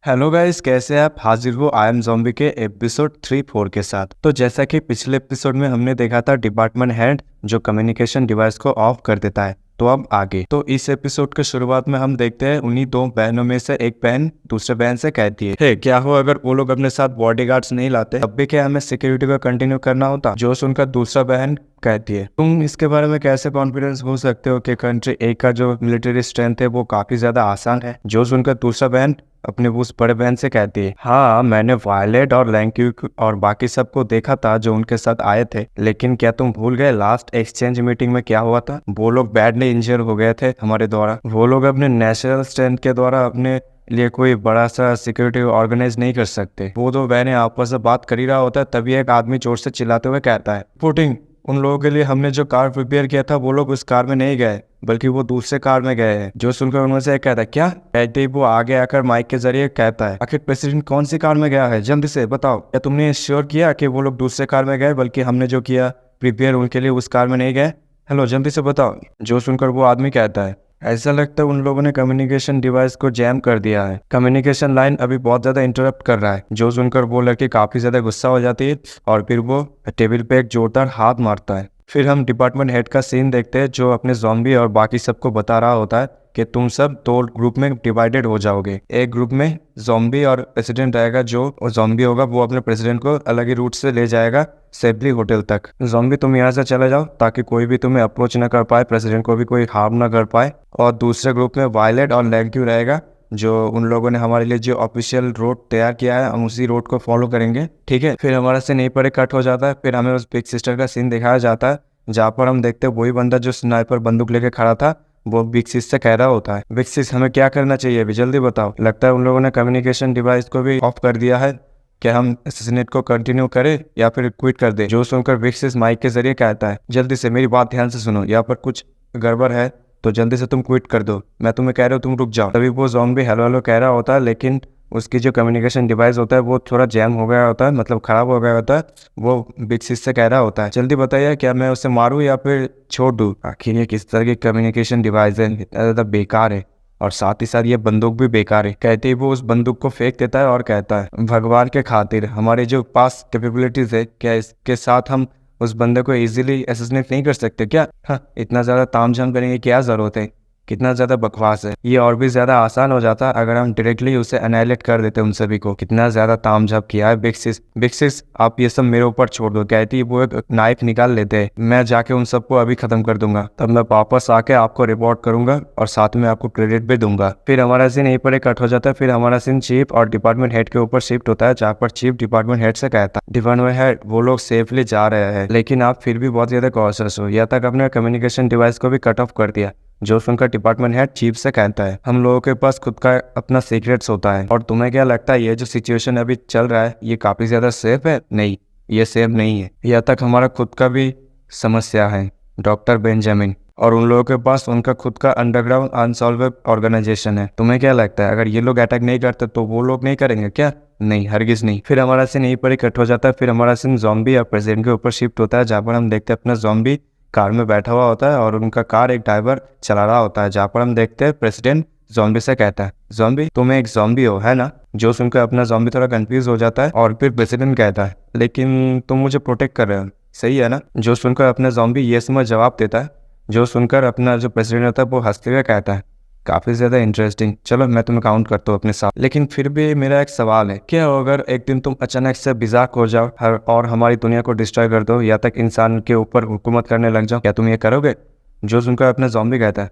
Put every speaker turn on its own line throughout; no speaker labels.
Hello guys, कैसे हैं आप? हाजिर हो आई एम ज़ॉम्बी के एपिसोड 3-4 के साथ। तो जैसा कि पिछले एपिसोड में हमने देखा था डिपार्टमेंट हेड जो कम्युनिकेशन डिवाइस को ऑफ कर देता है। तो अब आगे तो इस एपिसोड के शुरुआत में हम देखते हैं उन्हीं दो बहनों में से एक बहन दूसरे बहन से कहती है, हे क्या हो अगर वो लोग अपने साथ बॉडीगार्ड्स नहीं लाते तब भी क्या हमें सिक्योरिटी को कंटिन्यू करना होता। जो सुनकर दूसरा बहन कहती है, तुम इसके बारे में कैसे कॉन्फिडेंस हो सकते हो कि कंट्री ए का जो मिलिट्री स्ट्रेंथ है वो काफी ज्यादा आसान है। जो सुनकर दूसरा बहन अपने उस बड़े बहन से कहती है, हाँ मैंने वायलेट और लैंक्यू और बाकी सबको देखा था जो उनके साथ आए थे, लेकिन क्या तुम भूल गए लास्ट एक्सचेंज मीटिंग में क्या हुआ था? वो लोग बैडली इंजर हो गए थे हमारे द्वारा। वो लोग अपने नेशनल स्ट्रेंथ के द्वारा अपने लिए कोई बड़ा सा सिक्योरिटी ऑर्गेनाइज नहीं कर सकते। वो दो बहनें आपस में बात कर ही रहा होता है, तभी एक आदमी जोर से चिल्लाते हुए कहता है, पुटिंग उन लोगों के लिए हमने जो कार प्रिपेयर किया था वो लोग उस कार में नहीं गए बल्कि वो दूसरे कार में गए हैं। जो सुनकर उनमें से एक कहता है, क्या? कहते ही वो आगे आकर माइक के जरिए कहता है, आखिर प्रेसिडेंट कौन सी कार में गया है, जल्दी से बताओ। क्या तुमने श्योर किया कि वो लोग दूसरे कार में गए बल्कि हमने जो किया प्रिपेयर उनके लिए उस कार में नहीं गए? हेलो, जल्दी से बताओ। जो सुनकर वो आदमी कहता है, ऐसा लगता है उन लोगों ने कम्युनिकेशन डिवाइस को जैम कर दिया है, कम्युनिकेशन लाइन अभी बहुत ज्यादा इंटरप्ट कर रहा है। जो सुनकर वो लड़की काफी ज्यादा गुस्सा हो जाती है और फिर वो टेबल पे एक जोरदार हाथ मारता है। फिर हम डिपार्टमेंट हेड का सीन देखते हैं जो अपने ज़ॉम्बी और बाकी सबको बता रहा होता है कि तुम सब दो ग्रुप में डिवाइडेड हो जाओगे। एक ग्रुप में ज़ॉम्बी और प्रेसिडेंट रहेगा, जो ज़ॉम्बी होगा वो अपने प्रेसिडेंट को अलग ही रूट से ले जाएगा सेफली होटल तक। ज़ॉम्बी तुम यहाँ से चले जाओ ताकि कोई भी तुम्हें अप्रोच ना कर पाए, प्रेसिडेंट को भी कोई हार्म ना कर पाए। और दूसरे ग्रुप में वायलेट और लैंक्यू रहेगा, जो उन लोगों ने हमारे लिए जो ऑफिशियल रोड तैयार किया है हम उसी रोड को फॉलो करेंगे, ठीक है। फिर हमारा सीन यहीं पर कट हो जाता है। फिर हमें उस बिग सिस्टर का सीन दिखाया जाता है जहाँ पर हम देखते हैं वही बंदा जो स्नाइपर बंदूक लेके खड़ा था वो बिग सिस से कह रहा होता है, बिग सिस हमें क्या करना चाहिए अभी, जल्दी बताओ। लगता है उन लोगों ने कम्युनिकेशन डिवाइस को भी ऑफ कर दिया है। क्या हम असैसिनेट को कंटिन्यू करें या फिर क्विट कर दें? जो सुनकर बिग सिस माइक के जरिए कहता है, जल्दी से मेरी बात ध्यान से सुनो, यहाँ पर कुछ गड़बड़ है तो जल्दी से तुम क्विट कर दो, मैं तुम्हें कह रहा हूँ तुम रुक जाओ। तभी वो ज़ॉम्बी हेलो हेलो कह रहा होता है, लेकिन उसकी जो कम्युनिकेशन डिवाइस होता है वो थोड़ा जैम हो गया होता है, मतलब खराब हो गया होता है। वो बिग सिस से कह रहा होता है, जल्दी बताइए क्या मैं उसे मारूं या फिर छोड़ दूं? आखिर ये किस तरह की कम्युनिकेशन डिवाइस है, इतना ज़्यादा बेकार है और साथ ही साथ ये बंदूक भी बेकार है। कहते ही वो उस बंदूक को फेंक देता है और कहता है, भगवान के खातिर हमारे जो पास कैपेबिलिटीज है क्या इसके साथ हम उस बंदे को इजीली असैसिनेट नहीं कर सकते क्या? हाँ, इतना ज़्यादा तामझाम करने की क्या ज़रूरत है, कितना ज़्यादा बकवास है। ये और भी ज़्यादा आसान हो जाता अगर हम डायरेक्टली उसे एनाइलेट कर देते उन सभी को। कितना ज़्यादा तामझाम किया है बिग सिस। बिग सिस आप ये सब मेरे ऊपर छोड़ दो। कहती है वो एक नाइफ निकाल लेते हैं, मैं जाके उन सबको अभी खत्म कर दूंगा, तब मैं वापस आके आपको रिपोर्ट करूंगा और साथ में आपको क्रेडिट भी दूंगा। फिर हमारा सीन यहीं पर कट हो जाता है। फिर हमारा सीन चीफ और डिपार्टमेंट हेड के ऊपर शिफ्ट होता है, जहाँ पर चीफ डिपार्टमेंट हेड से कहता है, डिपार्टमेंट हेड वो लोग सेफली जा रहे हैं लेकिन आप फिर भी बहुत ज़्यादा कॉशियस हो, यहाँ तक अपने कम्युनिकेशन डिवाइस को भी कट ऑफ कर दिया। जो सुनकर डिपार्टमेंट हेड चीफ से कहता है, हम लोगों के पास खुद का अपना सीक्रेट्स होता है और तुम्हें क्या लगता है ये जो सिचुएशन अभी चल रहा है ये काफी ज्यादा सेफ है? नहीं, ये सेफ नहीं है। यहाँ तक हमारा खुद का भी समस्या है, डॉक्टर बेंजामिन, और उन लोगों के पास उनका खुद का अंडरग्राउंड अनसॉल्वेड ऑर्गेनाइजेशन है। तुम्हें क्या लगता है अगर ये लोग अटैक नहीं करते तो वो लोग नहीं करेंगे क्या? नहीं, हरगिज नहीं। फिर हमारा सीन यहीं पर ही कट हो जाता है। फिर हमारा सीन ज़ॉम्बी और प्रेसिडेंट के ऊपर शिफ्ट होता है, जहाँ पर हम देखते हैं अपना ज़ॉम्बी कार में बैठा हुआ होता है और उनका कार एक ड्राइवर चला रहा होता है, जहाँ पर हम देखते हैं प्रेसिडेंट ज़ॉम्बी से कहता है, ज़ॉम्बी तुम एक ज़ॉम्बी हो है ना? जो सुनकर अपना ज़ॉम्बी थोड़ा कंफ्यूज हो जाता है और फिर प्रेसिडेंट कहता है, लेकिन तुम मुझे प्रोटेक्ट कर रहे हो, सही है ना? जो सुनकर अपना ज़ॉम्बी ये समय जवाब देता है। जो सुनकर अपना जो प्रेसिडेंट होता है वो हंसते हुए कहता है, काफी ज्यादा इंटरेस्टिंग, चलो मैं तुम्हें काउंट करता हूँ अपने साथ। लेकिन फिर भी मेरा एक सवाल है, क्या हो अगर एक दिन तुम अचानक से बिजाक हो जाओ और हमारी दुनिया को डिस्ट्रॉय कर दो या तक इंसान के ऊपर हुकूमत करने लग जाओ, क्या तुम ये करोगे? जो सुनकर अपना ज़ॉम्बी कहता है,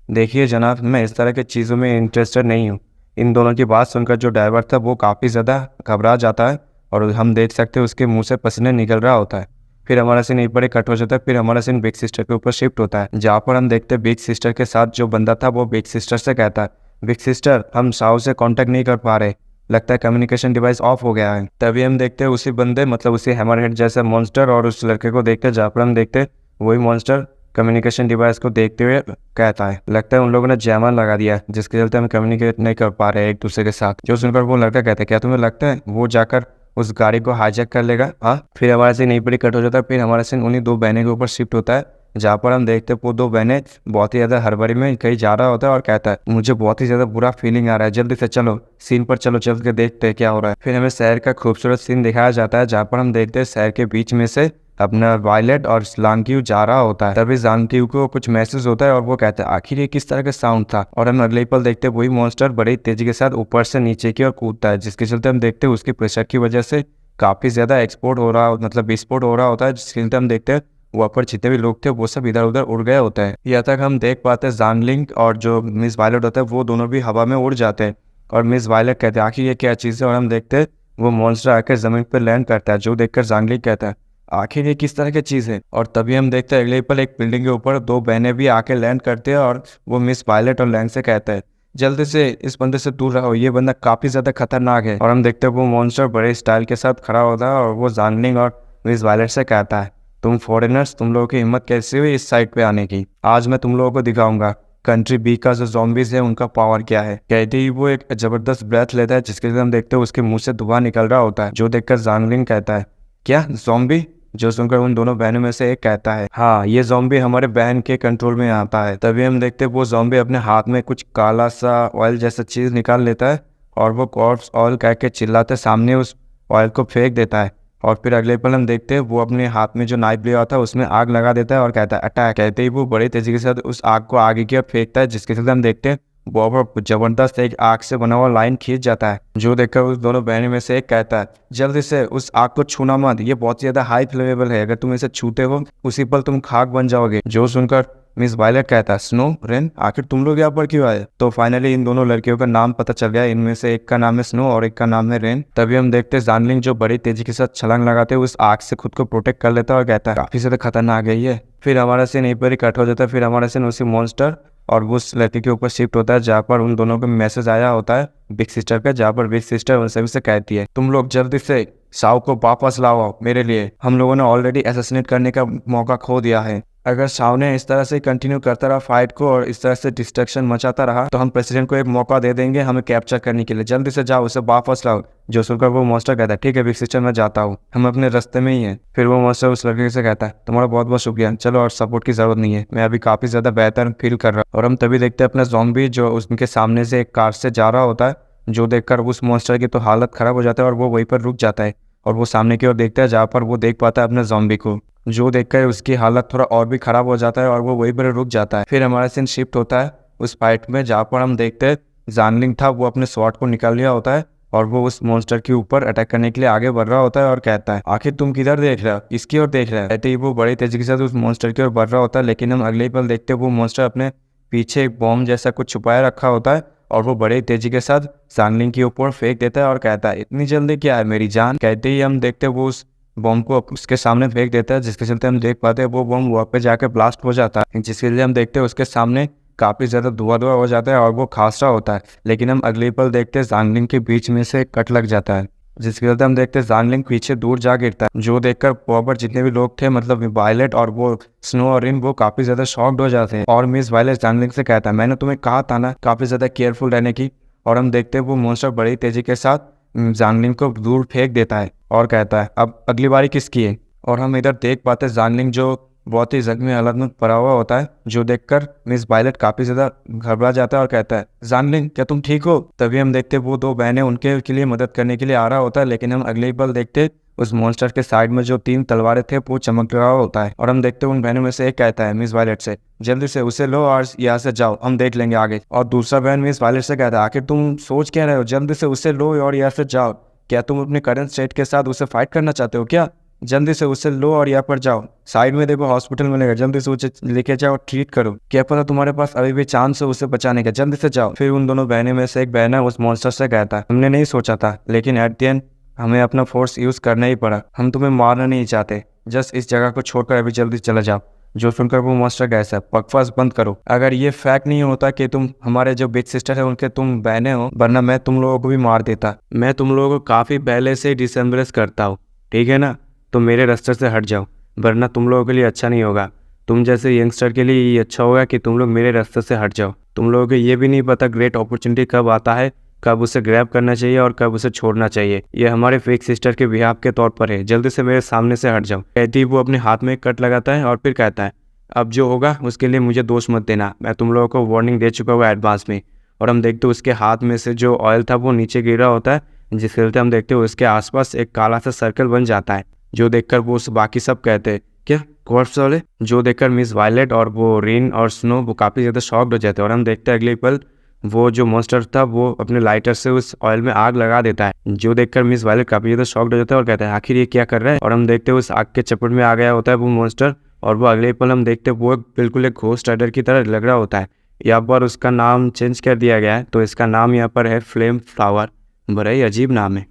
देखिए जनाब मैं इस तरह की चीज़ों में इंटरेस्टेड नहीं हूँ। इन दोनों की बात सुनकर जो ड्राइवर था वो काफ़ी ज़्यादा घबरा जाता है और हम देख सकते हैं उसके मुंह से पसीने निकल रहा होता है। फिर हमारा सीन यहीं पर ही कट हो जाता है। फिर हमारा सीन बिग सिस्टर के ऊपर शिफ्ट होता है, जहाँ पर हम देखते हैं बिग सिस्टर के साथ जो बंदा था वो बिग सिस्टर से कहता है, बिग सिस्टर हम साउ से कांटेक्ट नहीं कर पा रहे, लगता है कम्युनिकेशन डिवाइस ऑफ हो गया है। तभी हम देखते हैं उसी बंदे मतलब उसी हैमरहेड जैसा मॉन्स्टर और उस लड़के को देखते हैं, जहाँ पर हम देखते हैं वही मॉन्स्टर कम्युनिकेशन डिवाइस को देखते हुए कहता है, लगता है उन लोगों ने जैमर लगा दिया जिसके चलते हम कम्युनिकेट नहीं कर पा रहे एक दूसरे के साथ। जो सुनकर वो लड़का कहता है, क्या तुम्हें लगता है वो जाकर उस गाड़ी को हाईजैक कर लेगा? हाँ। फिर हमारा सीन यहीं पर ही कट हो जाता है। फिर हमारा सीन उन्हीं दो बहनों के ऊपर शिफ्ट होता है, जहाँ पर हम देखते हैं वो दो बहनें बहुत ही ज्यादा हड़बड़ी में कहीं जा रहा होता है और कहता है मुझे बहुत ही ज्यादा बुरा फीलिंग आ रहा है, जल्दी से चलो सीन पर चलो, चल के देखते हैं क्या हो रहा है। फिर हमें शहर का खूबसूरत सीन दिखाया जाता है जहाँ पर हम देखते हैं शहर के बीच में से अपना वायलेट और ज़ांगियो जा रहा होता है। तभी ज़ांगियो को कुछ महसूस होता है और वो कहता है आखिर ये किस तरह का साउंड था, और हम अगले पल देखते हैं वही मॉन्स्टर बड़ी तेजी के साथ ऊपर से नीचे की ओर कूदता है, जिसके चलते हम देखते हैं उसके प्रेशर की वजह से काफी ज्यादा एक्सपोर्ट हो रहा, मतलब विस्फोट हो रहा होता है, जिसके चलते हम देखते हैं वहाँ पर जितने भी लोग थे वो सब इधर उधर उड़ गए होते हैं। यहाँ तक हम देख पाते हैं ज़ांगलिंग और जो मिस वायलेट होता है वो दोनों भी हवा में उड़ जाते हैं और मिस वायलेट कहते हैं आखिर ये क्या चीज़ है, और हम देखते हैं वो मॉन्स्टर आकर जमीन पर लैंड करता है, जो देखकर ज़ांगलिंग कहता है आखिर ये किस तरह की चीज़ है। और तभी हम देखते हैं अगले पल एक बिल्डिंग के ऊपर दो बहनें भी आके लैंड करते हैं और वो मिस वायलेट और लैंग से कहता है जल्दी से इस बंदे से दूर रहो, ये बंदा काफी ज्यादा खतरनाक है। और हम देखते हैं वो मॉन्स्टर बड़े स्टाइल के साथ खड़ा होता है और वो ज़ांगलिंग और मिस वायलेट से कहता है तुम फॉरेनर्स, तुम लोगों की हिम्मत कैसे हुई इस साइड पे आने की, आज मैं तुम लोगों को दिखाऊंगा कंट्री बी का जो ज़ॉम्बीज है उनका पावर क्या है। कहते ही वो एक जबरदस्त ब्रेथ लेता है, जिसके लिए हम देखते हैं उसके मुंह से धुआं निकल रहा होता है, जो देखकर ज़ांगलिंग कहता है क्या ज़ॉम्बी, जो सुनकर उन दोनों बहनों में से एक कहता है हाँ ये ज़ॉम्बी हमारे बहन के कंट्रोल में आता है। तभी हम देखते हैं वो ज़ॉम्बी अपने हाथ में कुछ काला सा ऑयल जैसा चीज निकाल लेता है और वो कॉर्प्स ऑयल कह के चिल्लाते सामने उस ऑयल को फेंक देता है। और फिर अगले पल हम देखते हैं वो अपने हाथ में जो नाइफ लिया था उसमें आग लगा देता है और कहता है अटैक। कहते ही वो बड़ी तेजी के साथ उस आग को आगे की ओर फेंकता है, जिसके साथ हम देखते हैं वो जबरदस्त एक आग से बना हुआ लाइन खींच जाता है, जो देखकर उस दोनों बहनों में से एक कहता है जल्दी से उस आग को छूना मत, ये बहुत ज्यादा हाई फ्लेमेबल है, अगर तुम इसे छूते हो उसी पल तुम खाक बन जाओगे। जो सुनकर मिस वायलेट कहता है स्नो रेन आखिर तुम लोग यहाँ पर क्यों आए। तो फाइनली इन दोनों लड़कियों का नाम पता चल गया, इनमें से एक का नाम है स्नो और एक का नाम है रेन। तभी हम देखते हैं ज़ांगलिंग जो बड़ी तेजी के साथ छलांग लगाते हुए उस आग से खुद को प्रोटेक्ट कर लेता है और कहता है काफी ज्यादा खतरनाक है ये। फिर हमारा सीन यहीं पर ही कट हो जाता है। फिर हमारा सीन उसी मॉन्स्टर और उस लड़की के ऊपर शिफ्ट होता है जहाँ पर उन दोनों को मैसेज आया होता है बिग सिस्टर का, जहाँ पर बिग सिस्टर उन सभी से कहती है तुम लोग जल्दी से साउ को वापस लाओ मेरे लिए, हम लोगों ने ऑलरेडी असैसिनेट करने का मौका खो दिया है, अगर साउ ने इस तरह से कंटिन्यू करता रहा फाइट को और इस तरह से डिस्ट्रक्शन मचाता रहा तो हम प्रेसिडेंट को एक मौका दे देंगे हमें कैप्चर करने के लिए, जल्दी से जाओ उसे वापस लाओ। जो सुनकर वो मॉन्स्टर कहता है ठीक है बिग सिस्टर मैं जाता हूँ, हम अपने रास्ते में ही हैं। फिर वो मॉन्स्टर उस लड़के से कहता है तुम्हारा बहुत बहुत शुक्रिया, चलो और सपोर्ट की जरूरत नहीं है, मैं अभी काफी ज्यादा बेहतर फील कर रहा हूँ। और हम तभी देखते हैं अपना ज़ॉम्बी जो उनके सामने से एक कार से जा रहा होता है, जो देखकर उस मॉन्स्टर की तो हालत खराब हो जाता है और वो वहीं पर रुक जाता है और वो सामने की ओर देखता है जहाँ पर वो देख पाता है अपने ज़ॉम्बी को, जो देखकर उसकी हालत थोड़ा और भी खराब हो जाता है और वो वहीं पर रुक जाता है। फिर हमारा सीन शिफ्ट होता है उस फाइट में जहाँ पर हम देखते हैं ज़ांगलिंग था वो अपने स्वॉर्ड को निकाल लिया होता है और वो उस मॉन्स्टर के ऊपर अटैक करने के लिए आगे बढ़ रहा होता है और कहता है आखिर तुम किधर देख रहे हो, इसकी ओर देख रहे हो। कहते ही वो बड़ी तेजी के साथ उस मॉन्स्टर की ओर बढ़ रहा होता है, लेकिन हम अगले ही पल देखते हैं वो मॉन्स्टर अपने पीछे एक बॉम्ब जैसा कुछ छुपाए रखा होता है और वो बड़े तेजी के साथ ज़ांगलिंग के ऊपर फेंक देता है और कहता है इतनी जल्दी क्या है मेरी जान। कहते ही हम देखते हैं वो उस बॉम्ब को उसके सामने फेंक देता है, जिसके चलते हम देख पाते हैं वो बॉम्ब वहाँ पे जाकर ब्लास्ट हो जाता है, जिसके लिए हम देखते हैं उसके सामने काफी ज्यादा धुआं हो जाता है और वो खास रहा होता है। लेकिन हम अगले पल देखते हैं ज़ांगलिंग के बीच में से कट लग जाता है, जिसके चलते हम देखते हैं ज़ांगलिंग पीछे दूर जा गिरता है, जो देखकर वहाँ पर जितने भी लोग थे मतलब वायलेट और वो स्नो और रिन वो काफी ज्यादा शॉक्ड हो जाते हैं। और मिस वायलेट ज़ांगलिंग से कहता है मैंने तुम्हें कहा था ना काफी ज्यादा केयरफुल रहने की। और हम देखते हैं वो मॉन्स्टर बड़ी तेजी के साथ ज़ांगलिंग को दूर फेंक देता है और कहता है अब अगली बारी किसकी है। और हम इधर देख पाते हैं ज़ांगलिंग जो बहुत ही जख्मी हालत में पड़ा हुआ होता है, जो देखकर मिस वायलेट काफी ज्यादा घबरा जाता है और कहता है ज़ांगलिंग क्या तुम ठीक हो। तभी हम देखते हैं वो दो बहनें उनके के लिए मदद करने के लिए आ रहा होता है, लेकिन हम अगले ही पल देखते उस मॉन्स्टर के साइड में जो 3 तलवारें थे वो चमक रहा होता है। और हम देखते हैं उन बहनों में से एक कहता है मिस वायलेट से जल्दी से उसे लो और यहाँ से जाओ हम देख लेंगे आगे। और दूसरा बहन मिस वायलेट से कहता है आखिर तुम सोच क्या रहे हो, जल्दी से उसे लो और यहाँ से जाओ, क्या तुम अपने करंट स्टेट के साथ उसे फाइट करना चाहते हो क्या, जल्दी से उसे लो और यहाँ पर जाओ, साइड में देखो हॉस्पिटल मिलेगा, जल्दी से उसे लेके जाओ और ट्रीट करो, क्या पता तुम्हारे पास अभी भी चांस है उसे बचाने का, जल्दी से जाओ। फिर उन दोनों बहनों में से एक बहन है उस मॉन्स्टर से कहता है हमने नहीं सोचा था लेकिन एट द एंड हमें अपना फोर्स यूज करना ही पड़ा, हम तुम्हें मारना नहीं चाहते, जस्ट इस जगह को छोड़कर अभी जल्दी चला जाओ। जो सुनकर वो मॉन्स्टर कैसा बकवास बंद करो, अगर ये फैक्ट नहीं होता कि तुम हमारे जो बिग सिस्टर है उनके तुम बहने हो, वरना मैं तुम लोगों को भी मार देता, मैं तुम लोगों को काफी पहले से डिसएम्बरेस करता हूँ, ठीक है ना, तो मेरे रास्ते से हट जाओ वरना तुम लोगों के लिए अच्छा नहीं होगा, तुम जैसे यंगस्टर के लिए ये अच्छा होगा कि तुम लोग मेरे रास्ते से हट जाओ, तुम लोगों को ये भी नहीं पता ग्रेट अपॉर्चुनिटी कब आता है, कब उसे ग्रैब करना चाहिए और कब उसे छोड़ना चाहिए, ये हमारे फेक सिस्टर के बिहाफ के तौर पर है, जल्दी से मेरे सामने से हट जाओ। कहती वो अपने हाथ में एक कट लगाता है और फिर कहता है अब जो होगा उसके लिए मुझे दोष मत देना, मैं तुम लोगों को वार्निंग दे चुका हूँ एडवांस में। और हम देखते उसके हाथ में से जो ऑयल था वो नीचे गिरा होता है, जिसके चलते हम देखते उसके आसपास एक काला सा सर्कल बन जाता है, जो देखकर वो बाकी सब कहते हैं क्या कॉर्प्स वाले। जो देखकर मिस वायलेट और वो रेन और स्नो वो काफ़ी ज़्यादा शॉक्ड हो जाते हैं। और हम देखते हैं अगले पल वो जो मॉन्स्टर था वो अपने लाइटर से उस ऑयल में आग लगा देता है, जो देखकर मिस वायलेट काफ़ी ज़्यादा शॉक्ड हो जाता है और कहता है आखिर ये क्या कर रहा है। और हम देखते हैं उस आग के चपेट में आ गया होता है वो मॉन्स्टर, और वो अगले पल हम देखते हैं वो बिल्कुल एक घोस्ट राइडर की तरह लग रहा होता है। यहाँ पर उसका नाम चेंज कर दिया गया है, तो इसका नाम यहाँ पर है फ्लेम फ्लावर। बड़ा ही अजीब नाम है,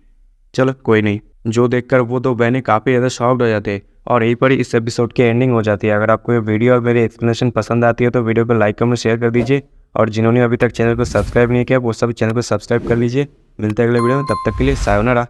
चलो कोई नहीं। जो देखकर वो दो बहनें काफ़ी ज़्यादा शॉक्ड हो जाते हैं और यहीं पर ही इस एपिसोड की एंडिंग हो जाती है। अगर आपको ये वीडियो और मेरी एक्सप्लेनेशन पसंद आती है तो वीडियो को लाइक कमेंट शेयर कर दीजिए, और जिन्होंने अभी तक चैनल को सब्सक्राइब नहीं किया वो सभी चैनल को सब्सक्राइब कर लीजिए। मिलते हैं अगले वीडियो में, तब तक के लिए सायोनारा।